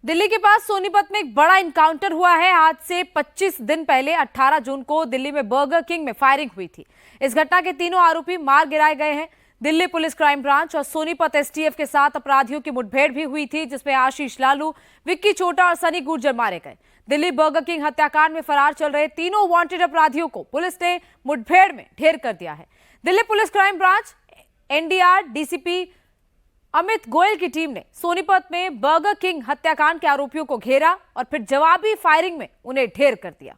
दिल्ली के पास सोनीपत में एक बड़ा इनकाउंटर हुआ है। आज से 25 दिन पहले 18 जून को दिल्ली में बर्गर किंग में फायरिंग हुई थी। इस घटना के तीनों आरोपी मार गिराए गए हैं। दिल्ली पुलिस क्राइम ब्रांच और सोनीपत एसटीएफ के साथ अपराधियों की मुठभेड़ भी हुई थी, जिसमें आशीष लालू, विक्की छोटा और सनी गुर्जर मारे गए। दिल्ली बर्गर किंग हत्याकांड में फरार चल रहे तीनों वांटेड अपराधियों को पुलिस ने मुठभेड़ में ढेर कर दिया है। Delhi police crime branch, NDR DCP Amit Goyal की टीम ने सोनीपत में बर्गर किंग हत्याकांड के आरोपियों को घेरा और फिर जवाबी फायरिंग में उन्हें ढेर कर दिया।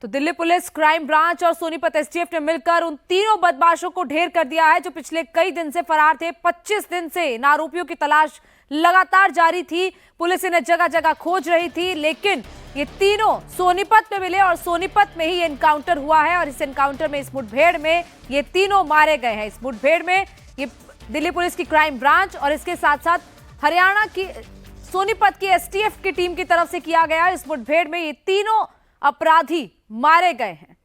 तो दिल्ली पुलिस क्राइम ब्रांच और सोनीपत एसटीएफ ने मिलकर उन तीनों बदमाशों को ढेर कर दिया है, जो पिछले कई दिन से फरार थे। 25 दिन से इन आरोपियों की तलाश लगातार जारी थी। पुलिस इन्हें जगह जगह खोज रही थी, लेकिन ये तीनों सोनीपत में मिले और सोनीपत में ही एनकाउंटर हुआ है। और इस एनकाउंटर में, इस मुठभेड़ में ये तीनों मारे गए हैं। इस मुठभेड़ में ये दिल्ली पुलिस की क्राइम ब्रांच और इसके साथ साथ हरियाणा की सोनीपत की एसटीएफ की टीम की तरफ से किया गया। इस मुठभेड़ में ये तीनों अपराधी मारे गए हैं।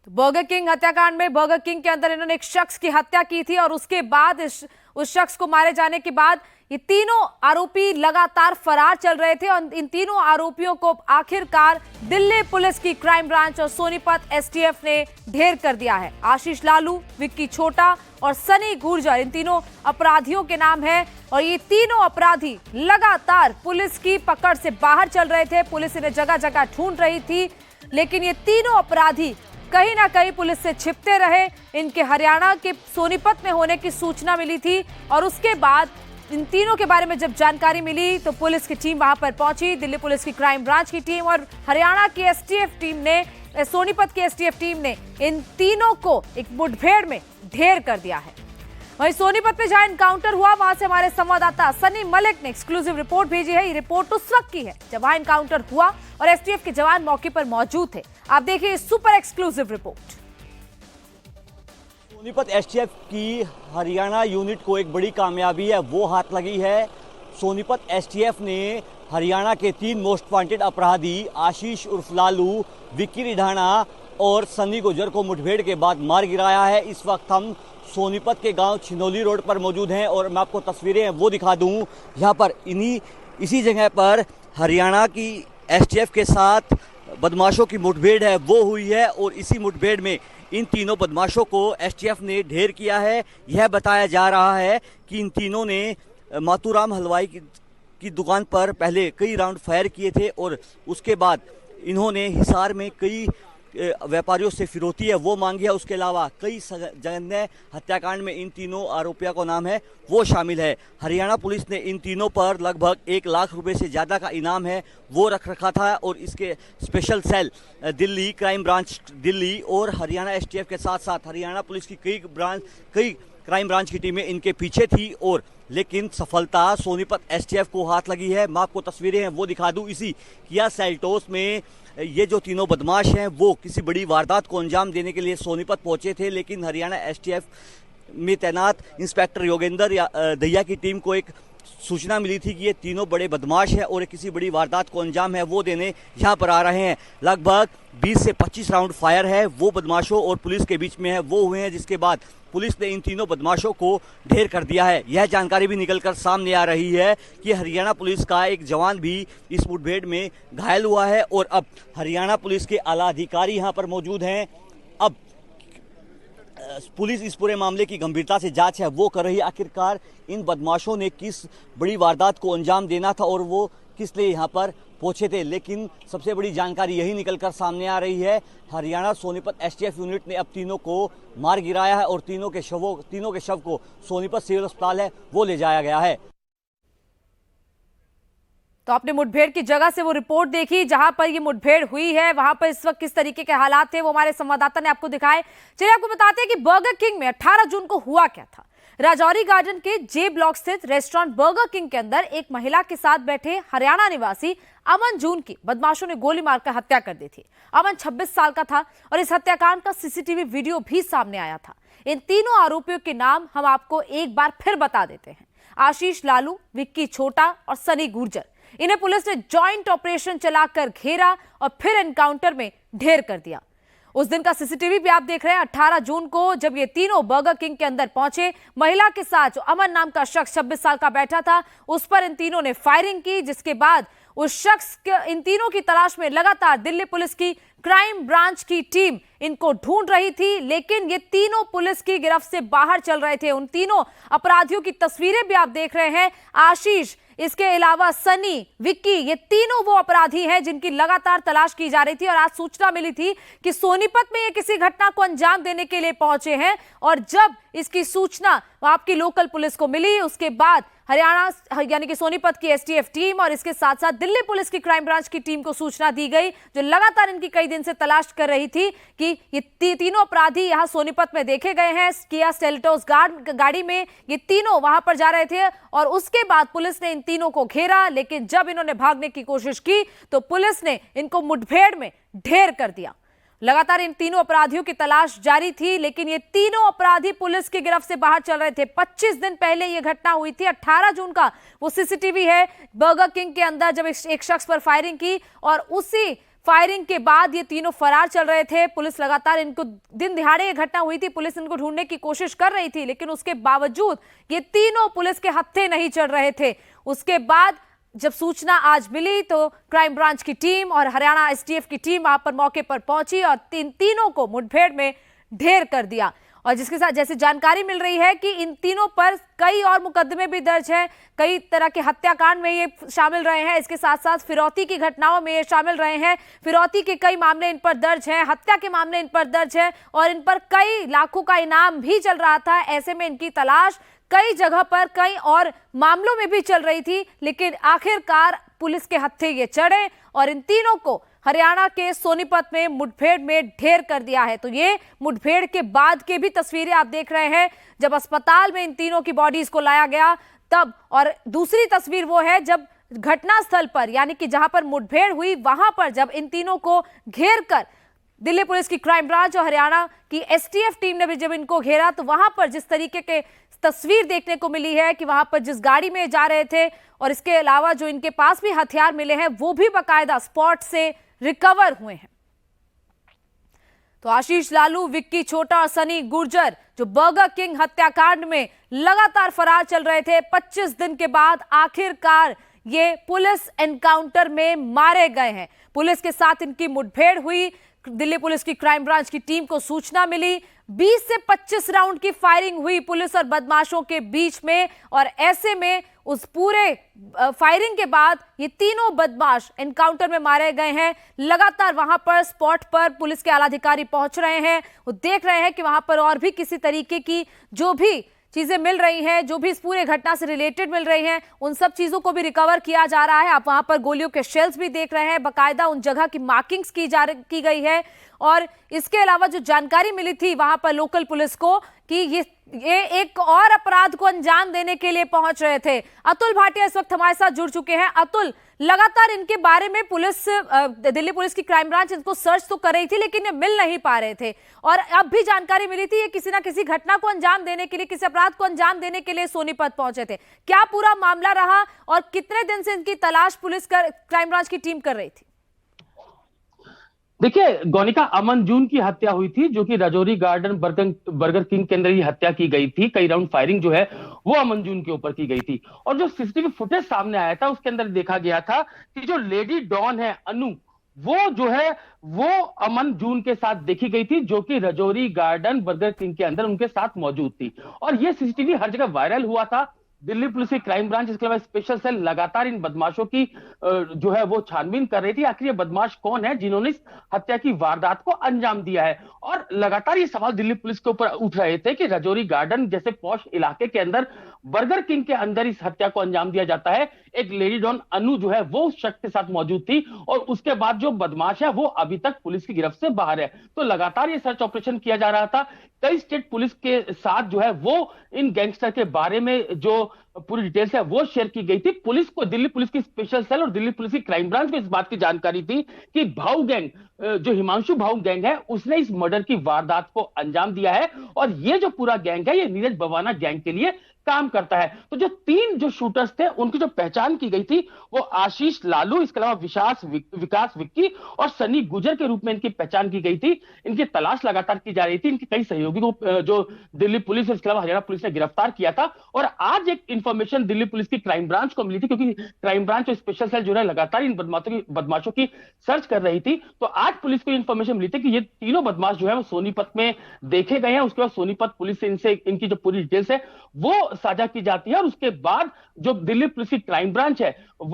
तो बर्गर किंग हत्याकांड में बर्गर किंग के अंदर इन्होंने एक शख्स की हत्या की थी और उसके बाद उस शख्स को मारे जाने के बाद ये तीनों आरोपी लगातार फरार चल रहे थे और इन तीनों आरोपियों को आखिरकार दिल्ली पुलिस की क्राइम ब्रांच और सोनीपत एसटीएफ ने ढेर कर दिया है। आशीष लालू, विक्की छोटा और सनी गुर्जर इन तीनों अपराधियों के नाम है और ये तीनों अपराधी लगातार पुलिस की पकड़ से बाहर चल रहे थे। पुलिस इन्हें जगह जगह ढूंढ रही थी, लेकिन ये तीनों अपराधी कहीं ना कहीं पुलिस से छिपते रहे। इनके हरियाणा के सोनीपत में होने की सूचना मिली थी और उसके बाद इन तीनों के बारे में जब जानकारी मिली तो पुलिस की टीम वहां पर पहुंची। दिल्ली पुलिस की क्राइम ब्रांच की टीम और हरियाणा की एसटीएफ टीम ने, सोनीपत की एसटीएफ टीम ने इन तीनों को एक मुठभेड़ में ढेर कर दिया है। वहीं सोनीपत में जहां एनकाउंटर हुआ, वहां से हमारे संवाददाता सनी मलिक ने एक्सक्लूसिव रिपोर्ट भेजी है। ये रिपोर्ट उस वक्त की है जब वहां एनकाउंटर हुआ और एसटीएफ के जवान मौके पर मौजूद थे। आप देखिए super exclusive report. Sonipat STF की हरियाणा यूनिट को एक बड़ी कामयाबी है, वो हाथ लगी है। सोनीपत एसटीएफ ने हरियाणा के 3 मोस्ट वांटेड अपराधी आशीष उर्फ लालू, विक्की रिढाणा और सनी गुर्जर को मुठभेड़ के बाद मार गिराया है। इस वक्त हम सोनीपत के गांव छिनौली रोड पर मौजूद हैं और मैं आपको तस्वीरें हैं वो दिखा दूं। यहाँ पर इसी जगह पर हरियाणा की एसटीएफ के साथ बदमाशों की मुठभेड़ है वो हुई है और इसी मुठभेड़ में इन तीनों बदमाशों को एसटीएफ ने ढेर किया है। यह बताया जा रहा है कि इन तीनों ने मातूराम हलवाई की दुकान पर पहले कई राउंड फायर किए थे और उसके बाद इन्होंने हिसार में कई व्यापारियों से फिरौती है वो मांगी है। उसके अलावा कई जघन्य हत्याकांड में इन तीनों आरोपियों का नाम है वो शामिल है। हरियाणा पुलिस ने इन तीनों पर लगभग 1 लाख रुपए से ज़्यादा का इनाम है वो रख रखा था और इसके special cell Delhi crime branch Delhi और हरियाणा एसटीएफ के साथ साथ हरियाणा पुलिस की कई क्राइम ब्रांच की टीमें इनके पीछे थी और लेकिन सफलता सोनीपत एसटीएफ को हाथ लगी है। मैं आपको तस्वीरें हैं वो दिखा दूं। इसी किया सेल्टोस में ये जो तीनों बदमाश हैं वो किसी बड़ी वारदात को अंजाम देने के लिए सोनीपत पहुंचे थे, लेकिन हरियाणा एसटीएफ में तैनात इंस्पेक्टर योगेंद्र दहिया की टीम को एक सूचना मिली थी कि ये तीनों बड़े बदमाश हैं और किसी बड़ी वारदात को अंजाम है वो देने यहाँ पर आ रहे हैं। लगभग 20 से 25 राउंड फायर है वो बदमाशों और पुलिस के बीच में है वो हुए हैं, जिसके बाद पुलिस ने इन तीनों बदमाशों को ढेर कर दिया है। यह जानकारी भी निकलकर सामने आ रही है कि हरियाणा पुलिस का एक जवान भी इस मुठभेड़ में घायल हुआ है और अब हरियाणा पुलिस के आला अधिकारी यहाँ पर मौजूद हैं। अब पुलिस इस पूरे मामले की गंभीरता से जांच है वो कर रही है। आखिरकार इन बदमाशों ने किस बड़ी वारदात को अंजाम देना था और वो किस लिए यहाँ पर पहुंचे थे, लेकिन सबसे बड़ी जानकारी यही निकलकर सामने आ रही है। हरियाणा सोनीपत एसटीएफ यूनिट ने अब तीनों को मार गिराया है और तीनों के शव को सोनीपत सिविल अस्पताल है वो ले जाया गया है। तो आपने मुठभेड़ की जगह से वो रिपोर्ट देखी जहां पर ये मुठभेड़ हुई है, वहां पर इस वक्त किस तरीके के हालात थे वो हमारे संवाददाता ने आपको दिखाए। चलिए आपको बताते हैं कि बर्गर किंग में 18 जून को हुआ क्या था। राजौरी गार्डन के जे ब्लॉक स्थित रेस्टोरेंट बर्गर किंग के अंदर एक महिला के साथ बैठे हरियाणा निवासी अमन जून की बदमाशों ने गोली मारकर हत्या कर दी थी। अमन 26 साल का था और इस हत्याकांड का सीसीटीवी वीडियो भी सामने आया था। इन तीनों आरोपियों के नाम हम आपको एक बार फिर बता देते हैं। आशीष लालू, विक्की छोटा और सनी गुर्जर। इन्हें पुलिस ने जॉइंट ऑपरेशन चलाकर घेरा और फिर एनकाउंटर में ढेर कर दिया। उस दिन का सीसीटीवी भी आप देख रहे हैं। 18 जून को जब ये तीनों बर्गर किंग के अंदर पहुंचे, महिला के साथ जो अमन नाम का शख्स 26 साल का बैठा था, उस पर इन तीनों ने फायरिंग की, जिसके बाद उस शख्स इन तीनों की तलाश में लगातार दिल्ली पुलिस की क्राइम ब्रांच की टीम इनको ढूंढ रही थी, लेकिन ये तीनों पुलिस की गिरफ्त से बाहर चल रहे थे। उन तीनों अपराधियों की तस्वीरें भी आप देख रहे हैं। आशीष, इसके अलावा सनी, विक्की, ये तीनों वो अपराधी हैं जिनकी लगातार तलाश की जा रही थी। और आज सूचना मिली थी कि सोनीपत में ये किसी घटना को अंजाम देने के लिए पहुंचे हैं, और जब इसकी सूचना आपकी लोकल पुलिस को मिली, उसके बाद हरियाणा यानी कि सोनीपत की एसटीएफ टीम और इसके साथ साथ दिल्ली पुलिस की क्राइम ब्रांच की टीम को सूचना दी गई, जो लगातार इनकी कई दिन से तलाश कर रही थी कि ये तीनों अपराधी यहां सोनीपत में देखे गए हैं। किया सेल्टोस गाड़ी में ये तीनों वहां पर जा रहे थे, और उसके बाद पुलिस ने इन तीनों को घेरा, लेकिन जब इन्होंने भागने की कोशिश की तो पुलिस ने इनको मुठभेड़ में ढेर कर दिया। लगातार इन तीनों अपराधियों की तलाश जारी थी, लेकिन ये तीनों अपराधी पुलिस की गिरफ्त से बाहर चल रहे थे। 25 दिन पहले यह घटना हुई थी। 18 जून का वो सीसीटीवी है बर्गर किंग के अंदर, जब एक शख्स पर फायरिंग की, और उसी फायरिंग के बाद ये तीनों फरार चल रहे थे। पुलिस लगातार इनको, दिन दिहाड़े ये घटना हुई थी, पुलिस इनको ढूंढने की कोशिश कर रही थी, लेकिन उसके बावजूद ये तीनों पुलिस के हत्थे नहीं चढ़ रहे थे। उसके बाद जब सूचना आज मिली तो क्राइम ब्रांच की टीम और हरियाणा एसटीएफ की टीम वहां पर मौके पर पहुंची और तीनों को मुठभेड़ में ढेर कर दिया। और जिसके साथ जैसे जानकारी मिल रही है कि इन तीनों पर कई और मुकदमे भी दर्ज हैं, कई तरह के हत्याकांड में ये शामिल रहे हैं, इसके साथ साथ फिरौती की घटनाओं में ये शामिल रहे हैं। फिरौती के कई मामले इन पर दर्ज हैं, हत्या के मामले इन पर दर्ज हैं, और इन पर कई लाखों का इनाम भी चल रहा था। ऐसे में इनकी तलाश कई जगह पर कई और मामलों में भी चल रही थी, लेकिन आखिरकार पुलिस के हत्थे ये चढ़े और इन तीनों को हरियाणा के सोनीपत में मुठभेड़ में ढेर कर दिया है। तो ये मुठभेड़ के बाद के भी तस्वीरें आप देख रहे हैं, जब अस्पताल में इन तीनों की बॉडीज को लाया गया तब, और दूसरी तस्वीर वो है जब घटनास्थल पर यानी कि जहां पर मुठभेड़ हुई वहां पर जब इन तीनों को घेर कर दिल्ली पुलिस की क्राइम ब्रांच और हरियाणा की एसटीएफ टीम ने भी जब इनको घेरा, तो वहां पर जिस तरीके के तस्वीर देखने को मिली है कि वहां पर जिस गाड़ी में जा रहे थे और इसके अलावा जो इनके पास भी हथियार मिले हैं वो भी बाकायदा स्पॉट से रिकवर हुए हैं। तो आशीष लालू, विक्की छोटा और सनी गुर्जर जो बर्गर किंग हत्याकांड में लगातार फरार चल रहे थे, 25 दिन के बाद आखिरकार ये पुलिस एनकाउंटर में मारे गए हैं। पुलिस के साथ इनकी मुठभेड़ हुई, दिल्ली पुलिस की क्राइम ब्रांच की टीम को सूचना मिली, 20 से 25 राउंड की फायरिंग हुई पुलिस और बदमाशों के बीच में, और ऐसे में उस पूरे फायरिंग के बाद ये तीनों बदमाश एनकाउंटर में मारे गए हैं। लगातार वहां पर स्पॉट पर पुलिस के आला अधिकारी पहुंच रहे हैं, वो देख रहे हैं कि वहां पर और भी किसी तरीके की जो भी चीजें मिल रही हैं, जो भी इस पूरे घटना से रिलेटेड मिल रही हैं, उन सब चीजों को भी रिकवर किया जा रहा है। आप वहां पर गोलियों के शेल्स भी देख रहे हैं, बाकायदा उन जगह की मार्किंग्स की गई है। और इसके अलावा जो जानकारी मिली थी वहां पर लोकल पुलिस को कि ये एक और अपराध को अंजाम देने के लिए पहुंच रहे थे। अतुल भाटिया इस वक्त हमारे साथ जुड़ चुके हैं। अतुल, लगातार इनके बारे में पुलिस, दिल्ली पुलिस की क्राइम ब्रांच इनको सर्च तो कर रही थी, लेकिन ये मिल नहीं पा रहे थे, और अब भी जानकारी मिली थी ये किसी ना किसी घटना को अंजाम देने के लिए, किसी अपराध को अंजाम देने के लिए सोनीपत पहुंचे थे। क्या पूरा मामला रहा और कितने दिन से इनकी तलाश पुलिस क्राइम ब्रांच की टीम कर रही थी? देखिए गौनिका, अमन जून की हत्या हुई थी, जो कि राजौरी गार्डन बर्गर किंग के अंदर ही हत्या की गई थी। कई राउंड फायरिंग जो है वो अमन जून के ऊपर की गई थी, और जो सीसीटीवी फुटेज सामने आया था उसके अंदर देखा गया था कि जो लेडी डॉन है अनु, वो जो है वो अमन जून के साथ देखी गई थी, जो कि राजौरी गार्डन बर्गर किंग के अंदर उनके साथ मौजूद थी। और ये सीसीटीवी हर जगह वायरल हुआ था। दिल्ली पुलिस की क्राइम ब्रांच, इसके अलावा स्पेशल सेल लगातार इन बदमाशों की जो है वो छानबीन कर रही थी, आखिर ये बदमाश कौन है जिन्होंने इस हत्या की वारदात को अंजाम दिया है। और लगातार ये सवाल दिल्ली पुलिस के ऊपर उठ रहे थे कि राजौरी गार्डन जैसे पॉश इलाके के अंदर बर्गर किंग के अंदर इस हत्या को अंजाम दिया जाता है। एक लेडी डॉन अनु जो है वो उस शख्स के साथ मौजूद थी, और उसके बाद जो बदमाश है वो अभी तक पुलिस की गिरफ्त से बाहर है। तो लगातार ये सर्च ऑपरेशन किया जा रहा था। कई स्टेट पुलिस के साथ जो है वो इन गैंगस्टर के बारे में जो पूरी डिटेल्स है वो शेयर की गई थी। पुलिस को, दिल्ली पुलिस की स्पेशल सेल और दिल्ली पुलिस की क्राइम ब्रांच को इस बात की जानकारी थी कि भाऊ गैंग, जो हिमांशु भाऊ गैंग है, उसने इस मर्डर की वारदात को अंजाम दिया है और ये जो पूरा गैंग है ये नीरज बवाना गैंग के लिए काम करता है। तो जो तीन जो शूटर्स थे उनकी जो पहचान की गई थी वो आशीष लालू, इसके अलावा विकास विक्की और सनी गुजर के रूप में इनकी पहचान की गई थी। इनकी तलाश लगातार की जा रही थी। इनके कई सहयोगी को जो दिल्ली पुलिस और इसके अलावा हरियाणा पुलिस ने गिरफ्तार किया था और आज एक इंफॉर्मेशन दिल्ली पुलिस की क्राइम ब्रांच को मिली थी, क्योंकि क्राइम ब्रांच और स्पेशल सेल जो है लगातार इन बदमाशों की सर्च कर रही थी। तो आज पुलिस को इंफॉर्मेशन मिली थी कि ये तीनों बदमाश जो है वो सोनीपत में देखे गए हैं। उसके बाद सोनीपत पुलिस से इनसे इनकी जो पूरी डिटेल्स है वो साझा की जाती है और उसके बाद जो दिल्ली पुलिस की क्राइम ब्रांच है,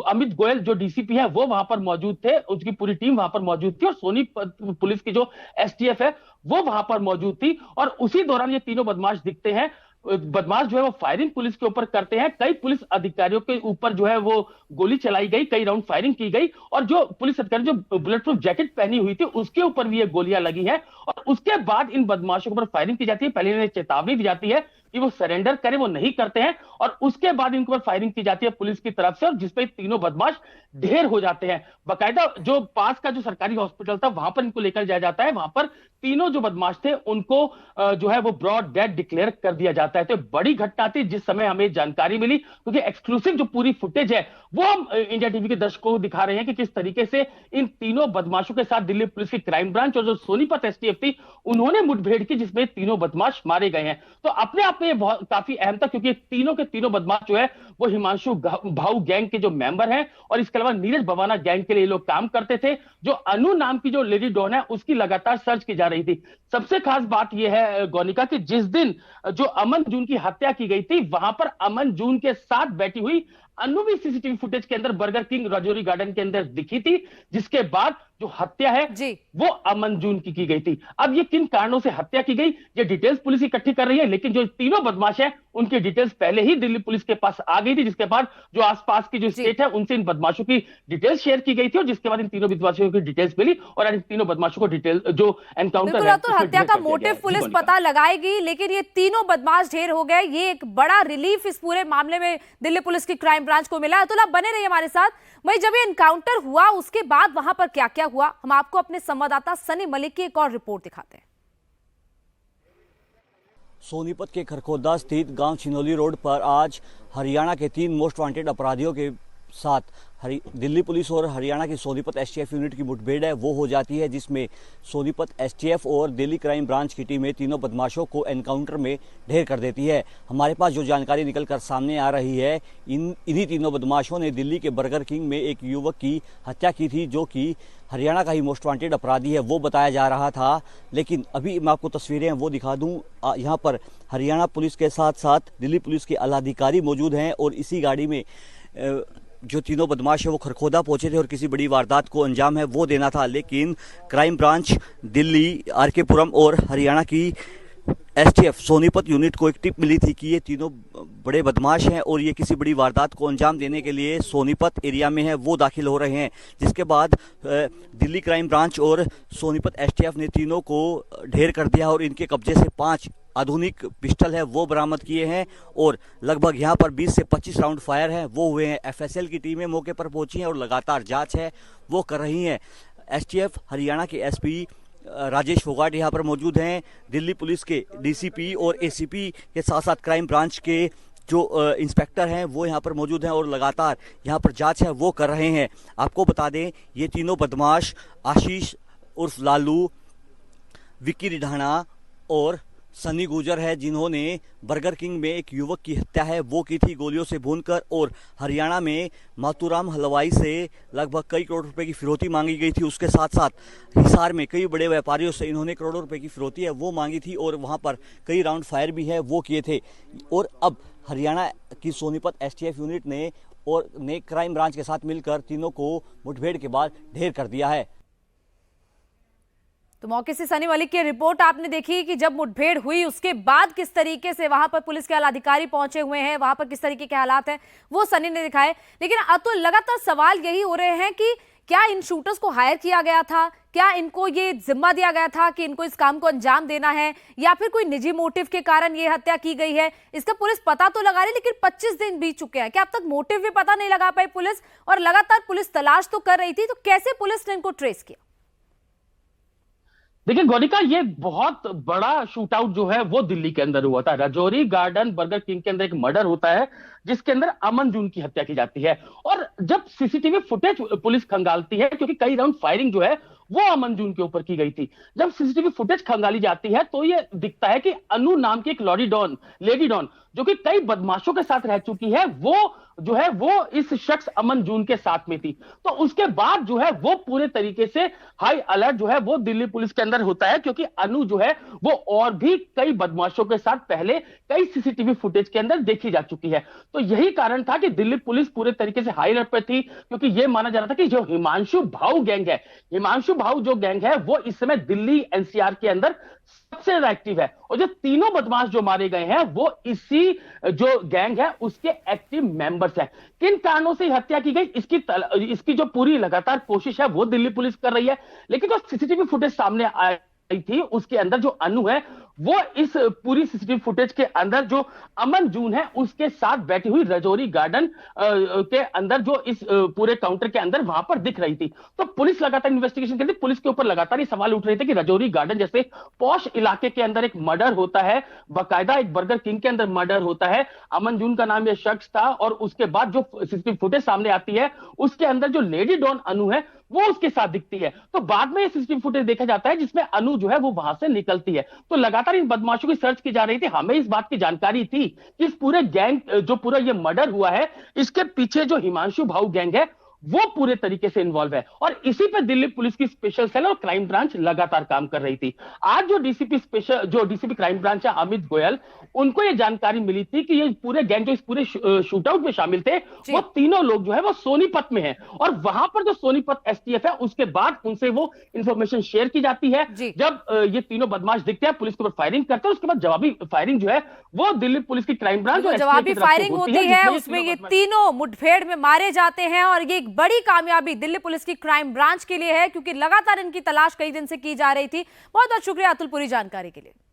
अमित गोयल जो डीसीपी है वो वहां पर मौजूद थे, उसकी पूरी टीम वहां पर मौजूद थी और सोनीपत पुलिस की जो एसटीएफ है वो वहां पर मौजूद थी। और उसी दौरान ये तीनों बदमाश दिखते हैं। बदमाश जो है वो फायरिंग पुलिस के ऊपर करते हैं। कई पुलिस अधिकारियों के ऊपर जो है वो गोली चलाई गई, कई राउंड फायरिंग की गई और जो पुलिस अधिकारी जो बुलेट प्रूफ जैकेट पहनी हुई थी उसके ऊपर भी ये गोलियां लगी हैं। और उसके बाद इन बदमाशों के ऊपर फायरिंग की जाती है। पहले इन्हें चेतावनी दी जाती है कि वो सरेंडर करें, वो नहीं करते हैं और उसके बाद इनके ऊपर फायरिंग की जाती है पुलिस की तरफ से और जिसपे तीनों बदमाश ढेर हो जाते हैं। बाकायदा जो पास का जो सरकारी हॉस्पिटल था वहां पर इनको लेकर जाया जाता है। वहां पर तीनों जो बदमाश थे उनको जो है वो ब्रॉड डेड डिक्लेयर कर दिया जाता है। तो बड़ी घटना थी जिस समय हमें जानकारी मिली, क्योंकि एक्सक्लूसिव जो पूरी फुटेज है वो हम इंडिया टीवी के दर्शकों को दिखा रहे हैं कि किस तरीके से इन तीनों बदमाशों के साथ दिल्ली पुलिस की क्राइम ब्रांच और जो सोनीपत एसटीएफ थी उन्होंने मुठभेड़ की, जिसमें तीनों बदमाश मारे गए हैं। तो अपने आप में ये बहुत काफी अहम था, क्योंकि तीनों के तीनों बदमाश जो है वो हिमांशु भाऊ गैंग के जो मेंबर हैं और इसके अलावा नीरज बवाना गैंग के लिए लोग काम करते थे। जो अनु नाम की जो लेडी डॉन है उसकी लगातार सर्च की जा रही थी। सबसे खास बात यह है गौनिका कि जिस दिन जो अमन जून की हत्या की गई थी वहां पर अमन जून के साथ बैठी हुई अनु भी सीसीटीवी फुटेज के अंदर बर्गर किंग राजौरी गार्डन के अंदर दिखी थी, जिसके बाद जो हत्या है जी वो अमन जून की गई थी। अब ये किन कारणों से हत्या की गई ये डिटेल्स पुलिस इकट्ठी कर रही है, लेकिन जो तीनों बदमाश हैं उनकी डिटेल्स पहले ही दिल्ली पुलिस के पास आ गई थी, जिसके बाद जो आसपास की जो स्टेट है उनसे इन बदमाशों की डिटेल्स शेयर की गई थी और जिसके बाद इन तीनों बदमाशों की डिटेल्स मिली और इन तीनों बदमाशों को डिटेल जो एनकाउंटर है तो हत्या का मोटिव पुलिस पता लगाएगी, लेकिन ये तीनों बदमाश ढेर हो गए। ये एक बड़ा रिलीफ इस पूरे मामले में दिल्ली पुलिस की क्राइम ब्रांच को मिला है। तो आप बने रहिए हमारे साथ। वही जब ये एनकाउंटर हुआ उसके बाद वहां पर क्या क्या हुआ, हम आपको अपने संवाददाता सनी मलिक की एक और रिपोर्ट दिखाते हैं। सोनीपत के खरखोदा स्थित गांव छिनोली रोड पर आज हरियाणा के 3 मोस्ट वांटेड अपराधियों के साथ दिल्ली पुलिस और हरियाणा की सोनीपत एसटीएफ यूनिट की मुठभेड़ है वो हो जाती है, जिसमें सोनीपत एसटीएफ और दिल्ली क्राइम ब्रांच की टीमें तीनों बदमाशों को एनकाउंटर में ढेर कर देती है। हमारे पास जो जानकारी निकल कर सामने आ रही है, इन्हीं तीनों बदमाशों ने दिल्ली के बर्गर किंग में एक युवक की हत्या की थी, जो कि हरियाणा का ही मोस्ट वांटेड अपराधी है वो बताया जा रहा था। लेकिन अभी मैं आपको तस्वीरें वो दिखा दूं, यहाँ पर हरियाणा पुलिस के साथ साथ दिल्ली पुलिस के आला अधिकारी मौजूद हैं और इसी गाड़ी में जो तीनों बदमाश है वो खरखोदा पहुंचे थे और किसी बड़ी वारदात को अंजाम है वो देना था। लेकिन क्राइम ब्रांच दिल्ली, आरके पुरम और हरियाणा की एसटीएफ सोनीपत यूनिट को एक टिप मिली थी कि ये तीनों बड़े बदमाश हैं और ये किसी बड़ी वारदात को अंजाम देने के लिए सोनीपत एरिया में है वो दाखिल हो रहे हैं। जिसके बाद दिल्ली क्राइम ब्रांच और सोनीपत एसटीएफ ने तीनों को ढेर कर दिया और इनके कब्जे से 5 आधुनिक पिस्टल है वो बरामद किए हैं और लगभग यहाँ पर 20 से 25 राउंड फायर है वो हुए हैं। एफएसएल की टीमें मौके पर पहुंची हैं और लगातार जांच है वो कर रही हैं। एसटीएफ हरियाणा के एसपी राजेश फोगाट यहाँ पर मौजूद हैं। दिल्ली पुलिस के डीसीपी और एसीपी के साथ साथ क्राइम ब्रांच के जो इंस्पेक्टर हैं वो यहाँ पर मौजूद हैं और लगातार यहाँ पर जांच है वो कर रहे हैं। आपको बता दें ये तीनों बदमाश आशीष उर्फ लालू, विक्की रिढाणा और सनी गुजर है, जिन्होंने बर्गर किंग में एक युवक की हत्या है वो की थी गोलियों से भूनकर और हरियाणा में मातूराम हलवाई से लगभग कई करोड़ रुपए की फिरौती मांगी गई थी। उसके साथ साथ हिसार में कई बड़े व्यापारियों से इन्होंने करोड़ों रुपए की फिरौती है वो मांगी थी और वहां पर कई राउंड फायर भी है वो किए थे। और अब हरियाणा की सोनीपत एसटीएफ यूनिट ने क्राइम ब्रांच के साथ मिलकर तीनों को मुठभेड़ के बाद ढेर कर दिया है। तो मौके से सनी मलिक की रिपोर्ट आपने देखी कि जब मुठभेड़ हुई उसके बाद किस तरीके से वहां पर पुलिस के आला अधिकारी पहुंचे हुए हैं, वहां पर किस तरीके के हालात हैं वो सनी ने दिखाए। लेकिन अब तो लगातार सवाल यही हो रहे हैं कि क्या इन शूटर्स को हायर किया गया था, क्या इनको ये जिम्मा दिया गया था कि इनको इस काम को अंजाम देना है, या फिर कोई निजी मोटिव के कारण ये हत्या की गई है? इसका पुलिस पता तो लगा रही, लेकिन 25 दिन बीत चुके हैं, क्या अब तक मोटिव भी पता नहीं लगा पाई पुलिस? और लगातार पुलिस तलाश तो कर रही थी, तो कैसे पुलिस ने इनको ट्रेस किया? देखिए गौरिका, ये बहुत बड़ा शूट आउट जो है वो दिल्ली के अंदर हुआ था। रजौरी गार्डन बर्गर किंग के अंदर एक मर्डर होता है जिसके अंदर अमन जून की हत्या की जाती है। और जब सीसीटीवी फुटेज पुलिस खंगालती है, क्योंकि कई राउंड फायरिंग जो है वो अमन जून के ऊपर की गई थी, जब सीसीटीवी फुटेज खंगाली जाती है तो ये दिखता है कि अनु नाम की एक लेडी डॉन जो कि कई बदमाशों के साथ रह चुकी है, वो जो है वो इस शख्स अमन जून के साथ में थी। तो उसके बाद जो है वो पूरे तरीके से हाई अलर्ट जो है वो दिल्ली पुलिस के अंदर होता है, क्योंकि अनु जो है वो और भी कई बदमाशों के साथ पहले कई सीसीटीवी फुटेज के अंदर देखी जा चुकी है। तो यही कारण था कि दिल्ली पुलिस पूरे तरीके से हाई अलर्ट पर थी, क्योंकि यह माना जा रहा था कि जो हिमांशु भाऊ गैंग है, हिमांशु भाऊ जो गैंग है वो इस समय दिल्ली एनसीआर के अंदर सबसे ज्यादा एक्टिव है। और जो तीनों बदमाश जो मारे गए हैं वो इसी जो गैंग है उसके एक्टिव मेंबर्स हैं। किन कारणों से हत्या की गई, इसकी जो पूरी लगातार कोशिश है वो दिल्ली पुलिस कर रही है। लेकिन जो सीसीटीवी फुटेज सामने आई थी उसके अंदर जो अनु है वो इस पूरी सीसीटीवी फुटेज के अंदर जो अमन जून है उसके साथ बैठी हुई रजौरी गार्डन के अंदर जो इस पूरे काउंटर के अंदर वहां पर दिख रही थी। तो पुलिस लगातार इन्वेस्टिगेशन कर रही थी। पुलिस के ऊपर लगातार ये सवाल उठ रहे थे कि रजौरी गार्डन जैसे पॉश इलाके के अंदर एक मर्डर होता है, बाकायदा एक बर्गर किंग के अंदर मर्डर होता है, अमन जून का नाम यह शख्स था, और उसके बाद जो सीसीटीवी फुटेज सामने आती है उसके अंदर जो लेडी डॉन अनु है वो उसके साथ दिखती है। तो बाद में ये सीसीटीवी फुटेज देखा जाता है जिसमें अनु जो है वो वहां से निकलती है। तो लगातार इन बदमाशों की सर्च की जा रही थी। हमें इस बात की जानकारी थी कि इस पूरे गैंग जो पूरा ये मर्डर हुआ है इसके पीछे जो हिमांशु भाऊ गैंग है वो पूरे तरीके से इन्वॉल्व है, और इसी पे दिल्ली पुलिस की स्पेशल सेल और क्राइम ब्रांच लगातार काम कर रही थी। आज जो डीसीपी क्राइम ब्रांच है अमित गोयल, उनको ये जानकारी मिली थी कि ये पूरे गैंग जो इस पूरे शूटआउट में शामिल थे वो तीनों लोग जो है वो सोनीपत में है, और वहां पर जो सोनीपत एसटीएफ है उसके बाद उनसे वो इंफॉर्मेशन शेयर की जाती है। जब ये तीनों बदमाश दिखते हैं पुलिस के ऊपर फायरिंग करते हैं, उसके बाद जवाबी फायरिंग जो है वो दिल्ली पुलिस की क्राइम ब्रांच और जवाबी फायरिंग होती है, उसमें ये तीनों मुठभेड़ में मारे जाते हैं। और ये बड़ी कामयाबी दिल्ली पुलिस की क्राइम ब्रांच के लिए है, क्योंकि लगातार इनकी तलाश कई दिन से की जा रही थी। बहुत बहुत शुक्रिया अतुल पूरी जानकारी के लिए।